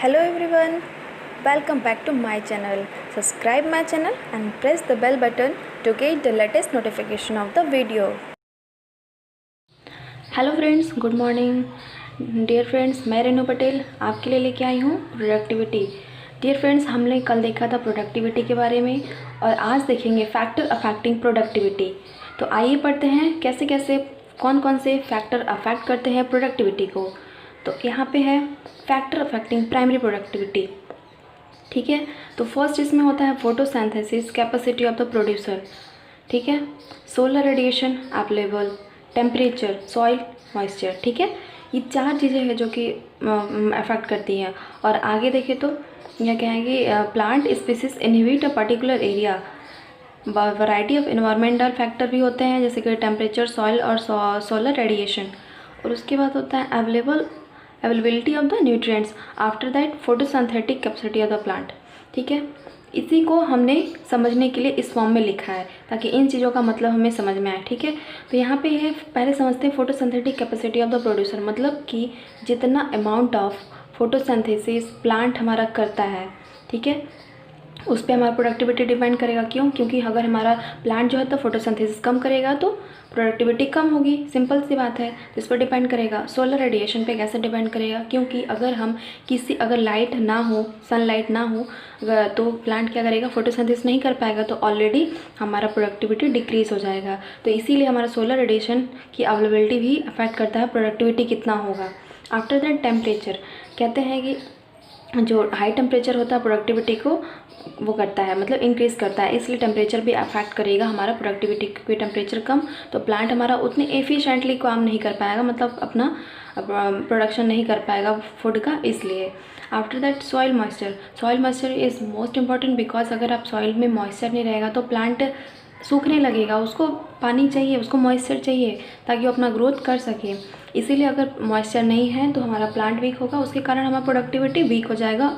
Hello everyone, welcome back to my channel. Subscribe my channel and press the bell button to get the latest notification of the video. Hello friends, good morning dear friends. मैं रेनू पटेल आपके लिए लेके आई हूँ productivity. Dear friends, हमने कल देखा था productivity के बारे में और आज देखेंगे फैक्टर अफेक्टिंग प्रोडक्टिविटी। तो आइए पढ़ते हैं कैसे कैसे कौन कौन से फैक्टर अफेक्ट करते हैं प्रोडक्टिविटी को। तो यहाँ पे है फैक्टर अफेक्टिंग प्राइमरी प्रोडक्टिविटी। ठीक है, तो फर्स्ट इसमें होता है photosynthesis capacity of the producer. ठीक है, solar radiation available, temperature, soil moisture. ठीक है, ये चार चीज़ें हैं जो कि अफेक्ट करती हैं। और आगे देखें तो यह कहेंगे plant species inhibit a particular area. Variety of environmental factor भी होते हैं जैसे कि टेम्परेचर, सॉइल और सोलर रेडिएशन। और उसके बाद होता है availability of the nutrients, after that photosynthetic capacity of the plant. ठीक है, इसी को हमने समझने के लिए इस फॉर्म में लिखा है ताकि इन चीज़ों का मतलब हमें समझ में आए। ठीक है, तो यहाँ पे है पहले समझते हैं photosynthetic capacity of the producer, मतलब कि जितना अमाउंट ऑफ फोटोसिंथेसिस प्लांट हमारा करता है, ठीक है, उस पर हमारा प्रोडक्टिविटी डिपेंड करेगा। क्यों? क्योंकि अगर हमारा प्लांट जो है तो फोटोसिंथेसिस कम करेगा तो प्रोडक्टिविटी कम होगी, सिंपल सी बात है। तो इस पर डिपेंड करेगा। सोलर रेडिएशन पे कैसे डिपेंड करेगा? क्योंकि अगर हम अगर लाइट ना हो, सनलाइट ना हो, तो प्लांट क्या करेगा? फोटोसिंथेसिस नहीं कर पाएगा, तो ऑलरेडी हमारा प्रोडक्टिविटी डिक्रीज़ हो जाएगा। तो इसीलिए हमारा सोलर रेडिएशन की अवेलेबिलिटी भी अफेक्ट करता है प्रोडक्टिविटी कितना होगा। आफ्टर दैट टेम्परेचर, कहते हैं कि जो हाई टेम्परेचर होता है प्रोडक्टिविटी को वो करता है, मतलब इंक्रीज़ करता है, इसलिए टेम्परेचर भी अफेक्ट करेगा हमारा प्रोडक्टिविटी। क्योंकि टेम्परेचर कम तो प्लांट हमारा उतने एफिशिएंटली काम नहीं कर पाएगा, मतलब अपना प्रोडक्शन नहीं कर पाएगा फूड का, इसलिए। After that soil moisture is most important, because अगर आप सॉइल में मॉइस्चर नहीं रहेगा तो प्लांट सूखने लगेगा, उसको पानी चाहिए, उसको मॉइस्चर चाहिए ताकि वो अपना ग्रोथ कर सके। इसीलिए अगर मॉइस्चर नहीं है तो हमारा प्लांट वीक होगा, उसके कारण हमारा प्रोडक्टिविटी वीक हो जाएगा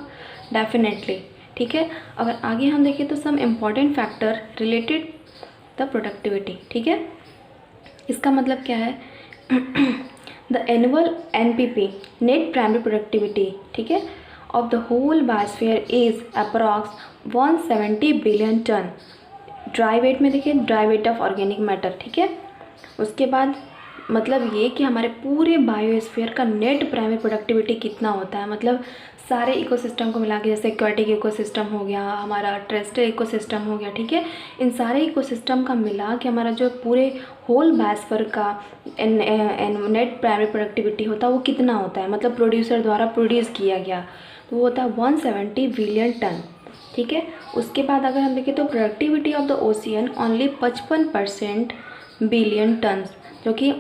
डेफिनेटली। ठीक है, अगर आगे हम देखें तो some important factor related the productivity. ठीक है, इसका मतलब क्या है? The annual NPP net primary productivity, ठीक है, of the whole biosphere is approx 170 billion ton. Dry weight में देखिए, dry weight of organic matter. ठीक है, उसके बाद मतलब ये कि हमारे पूरे बायोस्फीयर का नेट प्राइमरी प्रोडक्टिविटी कितना होता है, मतलब सारे इकोसिस्टम को मिला के, जैसे एक्वेटिक इकोसिस्टम हो गया, हमारा टेरेस्ट्रियल इकोसिस्टम हो गया। ठीक है, इन सारे इकोसिस्टम का मिला के हमारा जो पूरे होल बायोस्फीयर का नेट प्राइमरी प्रोडक्टिविटी होता है वो कितना होता है, मतलब प्रोड्यूसर द्वारा प्रोड्यूस किया गया, तो वो होता है 170 बिलियन टन। ठीक है, उसके बाद अगर हम देखें तो productivity of the ocean only 55% billion ton, जो कि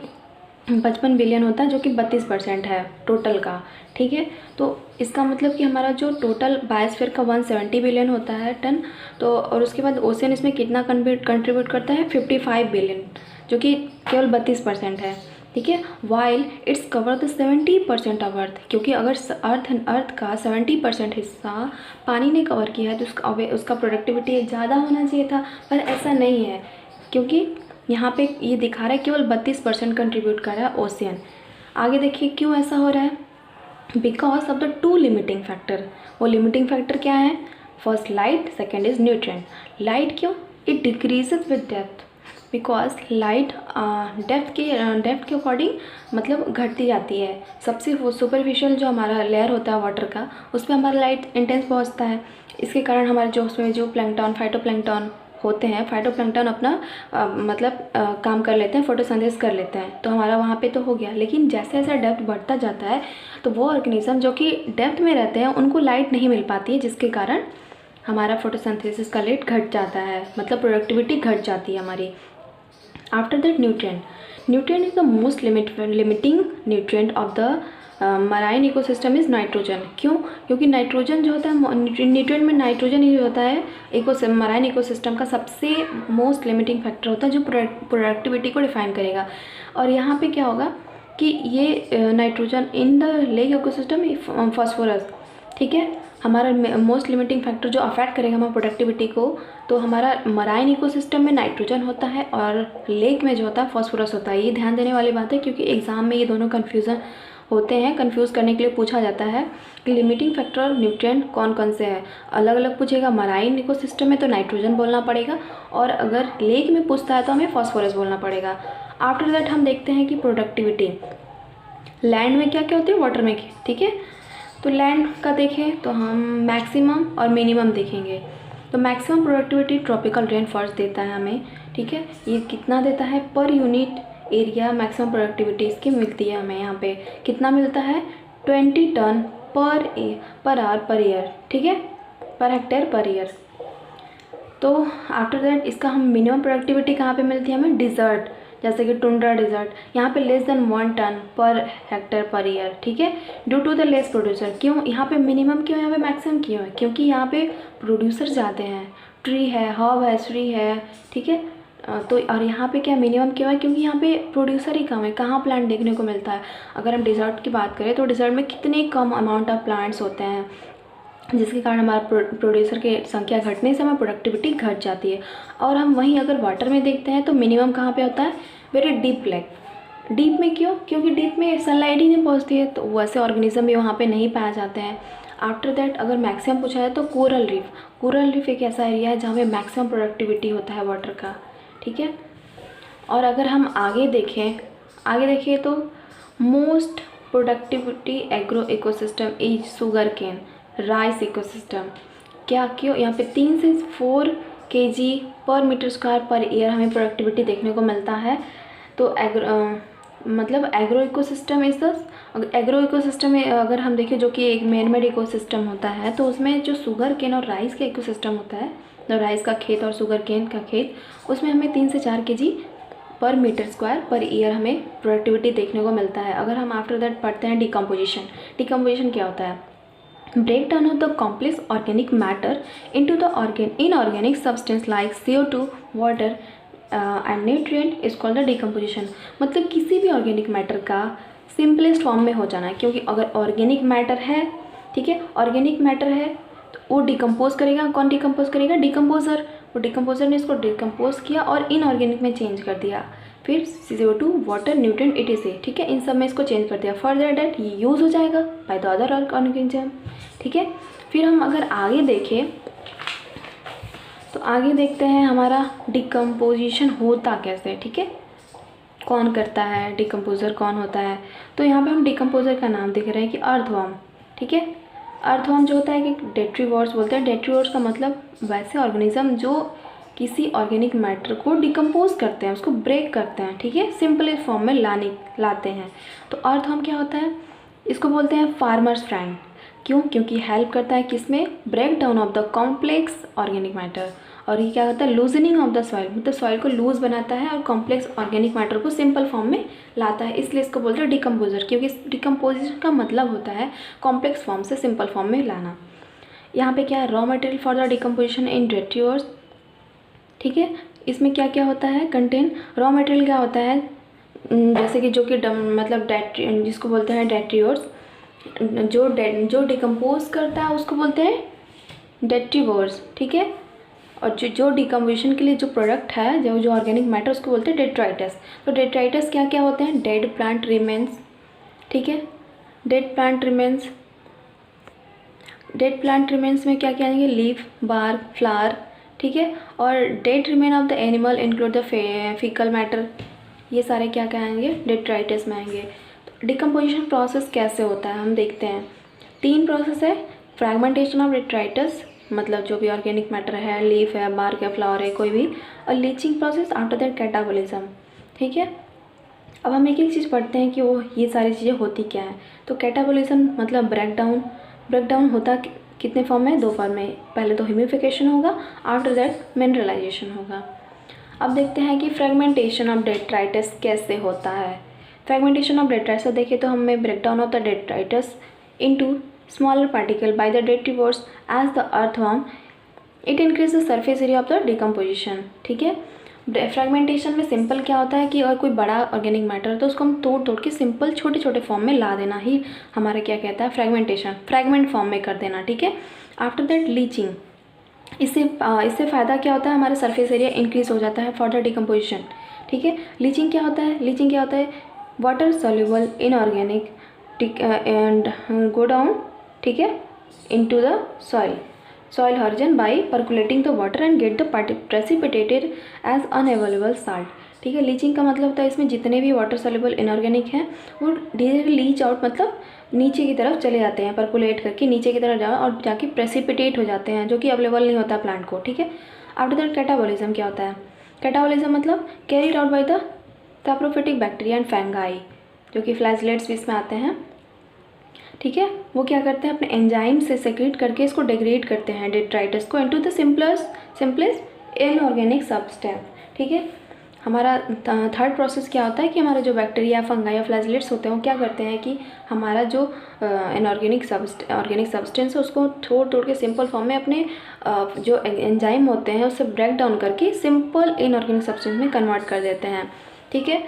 55 बिलियन होता है, जो कि 32% है टोटल का। ठीक है, तो इसका मतलब कि हमारा जो टोटल बायोस्फीयर का 170 बिलियन होता है टन, तो और उसके बाद ओशियन इसमें कितना कंट्रीब्यूट करता है? 55 बिलियन, जो कि केवल 32% है। ठीक है, while its cover the 70% of earth, क्योंकि अगर अर्थ का 70% हिस्सा पानी ने कवर किया है तो उसका प्रोडक्टिविटी ज़्यादा होना चाहिए था, पर ऐसा नहीं है, क्योंकि यहाँ पे ये दिखा रहा है केवल 32% कंट्रीब्यूट कर रहा है ओशियन। आगे देखिए क्यों ऐसा हो रहा है? Because of the 2 limiting factor. वो लिमिटिंग फैक्टर क्या है? First light, second is nutrient. Light क्यों? It decreases with depth, because light depth के अकॉर्डिंग मतलब घटती जाती है। सबसे सुपरफिशियल जो हमारा लेयर होता है वाटर का, उस पर हमारा लाइट इंटेंस पहुँचता है, इसके कारण हमारे जो उसमें जो प्लैंकटन, फाइटोप्लैंकटन होते हैं, फाइटोप्लैंकटन अपना काम कर लेते हैं, फोटोसिंथेसिस कर लेते हैं, तो हमारा वहाँ पे तो हो गया। लेकिन जैसे जैसे डेप्थ बढ़ता जाता है तो वो ऑर्गेनिज्म जो कि डेप्थ में रहते हैं उनको लाइट नहीं मिल पाती है, जिसके कारण हमारा फोटोसिंथेसिस का रेट घट जाता है, मतलब प्रोडक्टिविटी घट जाती है हमारी। After that nutrient is the most limiting nutrient of the marine ecosystem is nitrogen. क्यों? क्योंकि नाइट्रोजन जो होता है, न्यूट्रिएंट में नाइट्रोजन ही होता है मराइन इकोसिस्टम का सबसे मोस्ट लिमिटिंग फैक्टर होता है जो प्रोडक्टिविटी को डिफाइन करेगा। और यहाँ पे क्या होगा कि ये nitrogen in the lake ecosystem phosphorus. ठीक है, हमारा मोस्ट लिमिटिंग फैक्टर जो अफेक्ट करेगा हमारा प्रोडक्टिविटी को, तो हमारा मराइन इकोसिस्टम में नाइट्रोजन होता है और लेक में जो होता है फॉस्फोरस होता है। ये ध्यान देने वाली बात है, क्योंकि एग्ज़ाम में ये दोनों कन्फ्यूज़न होते हैं, कंफ्यूज करने के लिए पूछा जाता है कि लिमिटिंग फैक्टर और न्यूट्रिएंट कौन कौन से हैं। अलग अलग पूछेगा, मराइन इकोसिस्टम में तो नाइट्रोजन बोलना पड़ेगा, और अगर लेक में पूछता है तो हमें फॉस्फोरस बोलना पड़ेगा। आफ्टर दैट हम देखते हैं कि प्रोडक्टिविटी लैंड में क्या क्या होती है, वाटर में, ठीक है। तो लैंड का देखें तो हम मैक्सिमम और मिनिमम देखेंगे। तो maximum productivity tropical rain forest देता है हमें, ठीक है। ये कितना देता है per unit area, maximum productivity इसकी मिलती है हमें यहाँ पे कितना मिलता है, 20 टन पर आवर पर ईयर, ठीक है, पर हेक्टेयर पर ईयर। तो आफ्टर दैट इसका हम मिनिमम प्रोडक्टिविटी कहाँ पे मिलती है हमें, डिज़र्ट, जैसे कि टुंड्रा डिज़र्ट, यहाँ पे less than 1 ton per hectare per year, ठीक है। Due to the less producer, क्यों यहाँ पे मिनिमम, क्यों यहाँ पे मैक्सिमम क्यों है, क्योंकि यहाँ पे प्रोड्यूसर ज़्यादा हैं, ट्री है, हर्ब है, ट्री है, ठीक है। तो और यहाँ पे क्या मिनिमम क्यों है, क्योंकि यहाँ पे प्रोड्यूसर ही कम है। कहाँ प्लांट देखने को मिलता है, अगर हम डिज़र्ट की बात करें तो डिज़र्ट में कितने कम अमाउंट ऑफ प्लांट्स होते हैं, जिसके कारण हमारा प्रोड्यूसर की संख्या घटने से हमारी प्रोडक्टिविटी घट जाती है। और हम वहीं अगर वाटर में देखते हैं तो मिनिमम कहाँ पे होता है, वेरी डीप लेक। डीप में क्यों, क्योंकि डीप में सनलाइट ही नहीं पहुँचती है, तो वैसे ऑर्गेनिज्म भी वहाँ पे नहीं पाए जाते हैं। आफ्टर दैट अगर मैक्सिमम पूछा है तो कोरल रीफ। कोरल रीफ एक ऐसा एरिया है जहाँ पे मैक्सिमम प्रोडक्टिविटी होता है वाटर का, ठीक है। और अगर हम आगे देखें तो most productivity agro ecosystem is sugarcane rice ecosystem. क्या, क्यों, यहाँ पे 3 से 4 kg per meter square per year हमें प्रोडक्टिविटी देखने को मिलता है। तो मतलब agro ecosystem is the, agro ecosystem में अगर हम देखें जो कि एक मैन मेड इकोसिस्टम होता है, तो उसमें जो शुगर केन और राइस का इकोसिस्टम होता है, तो राइस का खेत और शुगर केन का खेत, उसमें हमें 3 से 4 kg per meter square per year हमें प्रोडक्टिविटी देखने को मिलता है। अगर हम आफ्टर दैट पढ़ते हैं डिकम्पोजिशन क्या होता है, breakdown of the complex organic matter into the inorganic substance like CO2, water and nutrient is called the decomposition। मतलब किसी भी ऑर्गेनिक मैटर का सिंपलेस्ट फॉर्म में हो जाना है, क्योंकि अगर ऑर्गेनिक मैटर है, ठीक है, ऑर्गेनिक मैटर है तो वो डिकम्पोज करेगा। कौन डिकम्पोज करेगा, डिकम्पोजर। वो डिकम्पोजर ने इसको डिकम्पोज किया और इनऑर्गेनिक में चेंज कर दिया, फिर CO2, वाटर, न्यूट्रिएंट, etc, ठीक है, इन सब में इसको चेंज कर दिया। फर्दर डेट ये यूज़ हो जाएगा बाय द अदर ऑर्गेनिज्म, ठीक है। फिर हम अगर आगे देखें तो आगे देखते हैं हमारा डिकम्पोजिशन होता कैसे, ठीक है, कौन करता है, डिकम्पोजर कौन होता है। तो यहाँ पे हम डिकम्पोजर का नाम देख रहे हैं कि अर्थवर्म, ठीक है। अर्थवर्म जो होता है कि डेट्रीवोर्स बोलते हैं। डेट्रीवोर्स का मतलब वैसे ऑर्गेनिज्म जो किसी ऑर्गेनिक मैटर को डिकम्पोज करते हैं, उसको ब्रेक करते हैं, ठीक है, सिंपल फॉर्म में लाते हैं। तो अर्थवर्म क्या होता है, इसको बोलते हैं फार्मर्स फ्रेंड। क्यों, क्योंकि हेल्प करता है किसमें, break down of the complex organic matter. और ये क्या करता है, लूजनिंग ऑफ द सॉइल, मतलब सॉइल को लूज बनाता है और कॉम्प्लेक्स ऑर्गेनिक मैटर को सिंपल फॉर्म में लाता है, इसलिए इसको बोलते हैं डिकम्पोजर, क्योंकि डिकम्पोजिशन का मतलब होता है कॉम्प्लेक्स फॉर्म से सिंपल फॉर्म में लाना। यहाँ पे क्या है, raw material for the decomposition in detritivores, ठीक है। इसमें क्या क्या होता है, कंटेन रॉ मटेरियल क्या होता है, जैसे कि जो कि मतलब जिसको बोलते हैं डेट्रीवोर्स, जो डिकम्पोज करता है उसको बोलते हैं डेट्रीवोर्स, ठीक है। और जो डिकम्पोजिशन के लिए जो प्रोडक्ट है, जो ऑर्गेनिक मैटर, उसको बोलते हैं डेट्राइटस। तो डेट्राइटस क्या क्या होते हैं, डेड प्लांट रिमेन्स, ठीक है, डेड प्लांट रिमेन्स में क्या क्या आएंगे, लीफ, बार्क, फ्लावर, ठीक है। और dead remain of the animal include the faecal matter, ये सारे क्या क्या आएंगे, डेट्राइटस में आएंगे। तो डिकम्पोजिशन प्रोसेस कैसे होता है हम देखते हैं। 3 प्रोसेस है, फ्रैगमेंटेशन ऑफ डेट्राइटस, मतलब जो भी ऑर्गेनिक मैटर है, लीफ है, बार्क है, फ्लावर है, कोई भी, और leaching process, after that catabolism, ठीक है। अब हम एक एक चीज़ पढ़ते हैं कि वो ये सारी चीज़ें होती क्या है। तो कैटाबोलिज्म मतलब ब्रेकडाउन होता कितने फॉर्म में, 2 फॉर्म में, पहले तो ह्यूमिफिकेशन होगा, आफ्टर दैट मिनरलाइजेशन होगा। अब देखते हैं कि फ्रेगमेंटेशन ऑफ डेट्राइटस कैसे होता है। फ्रेगमेंटेशन ऑफ डेट्राइटस देखें तो हमें breakdown of the detritus into smaller particle by the detritivores as the earthworm, it increase the surface area of the decomposition, ठीक है। फ्रेगमेंटेशन में सिंपल क्या होता है कि अगर कोई बड़ा ऑर्गेनिक मैटर है तो उसको हम तोड़ के सिंपल छोटे छोटे फॉर्म में ला देना ही हमारा क्या कहता है, फ्रेगमेंटेशन, फ्रेगमेंट फॉर्म में कर देना, ठीक है। आफ्टर दैट लीचिंग, इससे फ़ायदा क्या होता है, हमारा सरफेस एरिया इंक्रीज़ हो जाता है फॉर द डिकम्पोजिशन, ठीक है। लीचिंग क्या होता है, water soluble inorganic and go down, ठीक है, into the soil horizon by percolating the water and get the precipitated as unavailable salt. ठीक है, लीचिंग का मतलब होता है इसमें जितने भी वाटर सॉल्युबल इनऑर्गेनिक हैं वो धीरे धीरे लीच आउट मतलब नीचे की तरफ चले जाते हैं, परकुलेट करके नीचे की तरफ जाओ और जाके प्रेसिपिटेट हो जाते हैं, जो कि अवेलेबल नहीं होता प्लांट को। ठीक है, आफ्टर दैट कैटाबॉलिज्म क्या होता है? कैटाबॉलिज्म मतलब carried out by the saprophytic bacteria and fungi, जो कि फ्लैजलेट्स भी इसमें आते हैं। ठीक है, वो क्या करते हैं, अपने एंजाइम से सेक्रेट करके इसको डिग्रेड करते हैं डेट्राइटस को into the simplest inorganic substance. ठीक है, हमारा थर्ड प्रोसेस क्या होता है कि हमारा जो बैक्टीरिया, फंगाई या फ्लैजलेट्स होते हैं वो क्या करते हैं कि हमारा जो इनऑर्गेनिक सब्सटेंस है उसको तोड़ के सिंपल फॉर्म में अपने जो एंजाइम होते हैं उससे ब्रेक डाउन करके सिंपल इनऑर्गेनिक सब्सटेंस में कन्वर्ट कर देते हैं। ठीक है,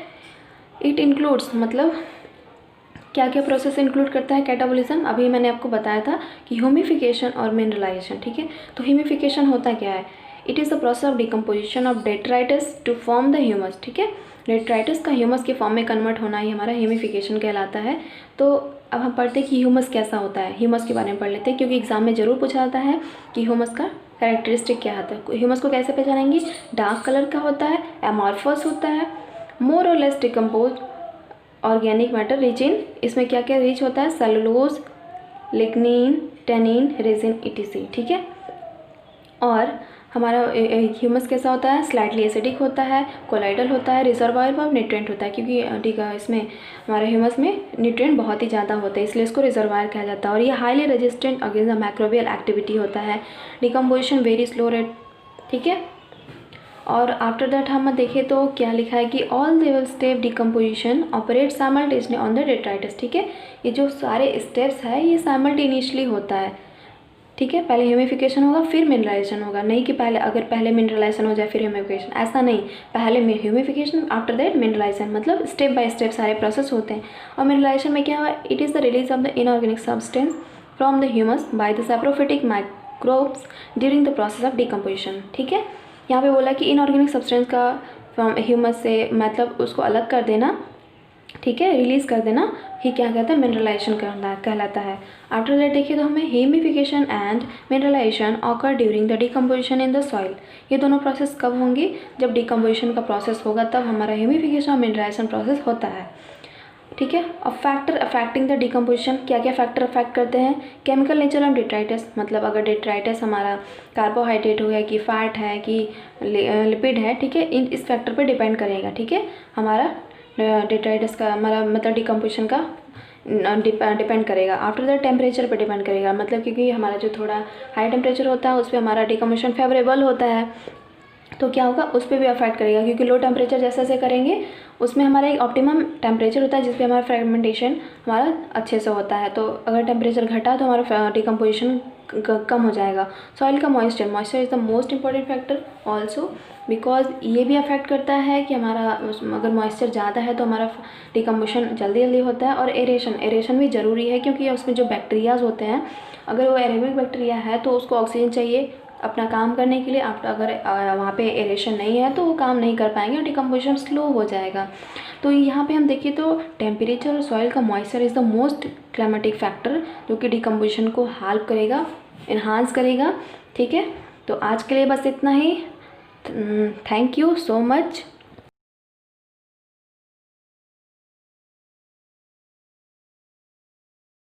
इट इंक्लूड्स मतलब क्या क्या प्रोसेस इंक्लूड करता है कैटाबॉलिज्म? अभी मैंने आपको बताया था कि ह्यूमिफिकेशन और मिनरलाइजेशन। ठीक है, तो ह्यूमिफिकेशन होता क्या है? It is the process of decomposition of detritus to form the humus. ठीक है, डेट्राइटस का ह्यूमस के फॉर्म में कन्वर्ट होना ही हमारा ह्यूमिफिकेशन कहलाता है। तो अब हम पढ़ते हैं कि ह्यूमस कैसा होता है। ह्यूमस के बारे में पढ़ लेते हैं क्योंकि एग्जाम में ज़रूर पूछा जाता है कि ह्यूमस का कैरेक्टरिस्टिक क्या होता है। ह्यूमस को कैसे पहचानेंगे? डार्क कलर का होता है, एमॉर्फस होता है, मोर और less decompose organic matter rich in, इसमें क्या क्या रिच होता है? Cellulose, lignin, tannin, resin, etc.. ठीक है, और हमारा ह्यूमस कैसा होता है? स्लाइटली एसिडिक होता है, कोलाइडल होता है, रिजर्वायर ऑफ न्यूट्रिएंट होता है क्योंकि ठीक है इसमें हमारे ह्यूमस में न्यूट्रिएंट बहुत ही ज़्यादा होते हैं इसलिए इसको रिजर्वायर कहा जाता है। और ये highly resistant against the microbial activity होता है। Decomposition very slow rate. ठीक है, और आफ्टर दैट हम देखें तो क्या लिखा है कि all level step decomposition operate simultaneously on the detritus. ठीक है, ये जो सारे स्टेप्स है ये साइमल्टेनियसली होता है। ठीक है, पहले ह्यूमिफिकेशन होगा फिर मिनरलाइजेशन होगा, नहीं कि पहले मिनरलाइजेशन हो जाए फिर ह्यूमिफिकेशन, ऐसा नहीं। पहले ह्यूमिफिकेशन आफ्टर दैट मिनरलाइजेशन, मतलब स्टेप बाय स्टेप सारे प्रोसेस होते हैं। और मिनरलाइजेशन में क्या हुआ? It is the release of the inorganic substance from the humus by the saprophytic microbes during the process of decomposition. ठीक है, यहाँ पे बोला कि इनऑर्गेनिक सब्सटेंस का फ्रॉम ह्यूमस से मतलब उसको अलग कर देना, ठीक है, रिलीज़ कर देना ही क्या कहता है? मिनरलाइजेशन कहलाता है। आफ्टर दैट देखिए तो हमें humification and mineralization occur during the decomposition in the soil. ये दोनों प्रोसेस कब होंगे? जब डिकम्पोजिशन का प्रोसेस होगा तब हमारा ह्यूमिफिकेशन और मिनरलाइजेशन प्रोसेस होता है। ठीक है, अब फैक्टर अफेक्टिंग द डिकम्पोजिशन, क्या क्या फैक्टर अफेक्ट करते हैं? केमिकल नेचर ऑफ डेट्राइटस, मतलब अगर डेट्राइटस हमारा कार्बोहाइड्रेट हो गया कि फैट है कि लिपिड है, ठीक है, इस फैक्टर पे डिपेंड करेगा। ठीक है, हमारा डेट्राइटस का हमारा मतलब डिकम्पोजिशन का डिपेंड करेगा। आफ्टर द टेम्परेचर पे डिपेंड करेगा, मतलब क्योंकि हमारा जो थोड़ा हाई टेम्परेचर होता है उस पर हमारा डिकम्पोजिशन फेवरेबल होता है तो क्या होगा? उस पर भी अफेक्ट करेगा क्योंकि लो टेम्परेचर जैसे जैसे करेंगे उसमें हमारा एक ऑप्टिमम टेम्परेचर होता है जिस पे हमारा फ्रेगमेंटेशन हमारा अच्छे से होता है। तो अगर टेम्परेचर घटा तो हमारा डिकम्पोजिशन कम हो जाएगा। सॉइल का moisture is the most important factor also because ये भी अफेक्ट करता है कि हमारा अगर मॉइस्चर ज़्यादा है तो हमारा डिकम्पोजिशन जल्दी होता है। और एरेशन भी ज़रूरी है क्योंकि उसमें जो बैक्टीरियाज होते हैं अगर वो एरेबिक बैक्टीरिया है तो उसको ऑक्सीजन चाहिए अपना काम करने के लिए। अगर वहाँ पे एरेशन नहीं है तो वो काम नहीं कर पाएंगे और डिकम्पोजिशन स्लो हो जाएगा। तो यहाँ पे हम देखिए तो टेम्परेचर और सॉइल का moisture is the most climatic factor जो कि डिकम्पोजिशन को हेल्प करेगा, इन्हांस करेगा। ठीक है, तो आज के लिए बस इतना ही। Thank you so much.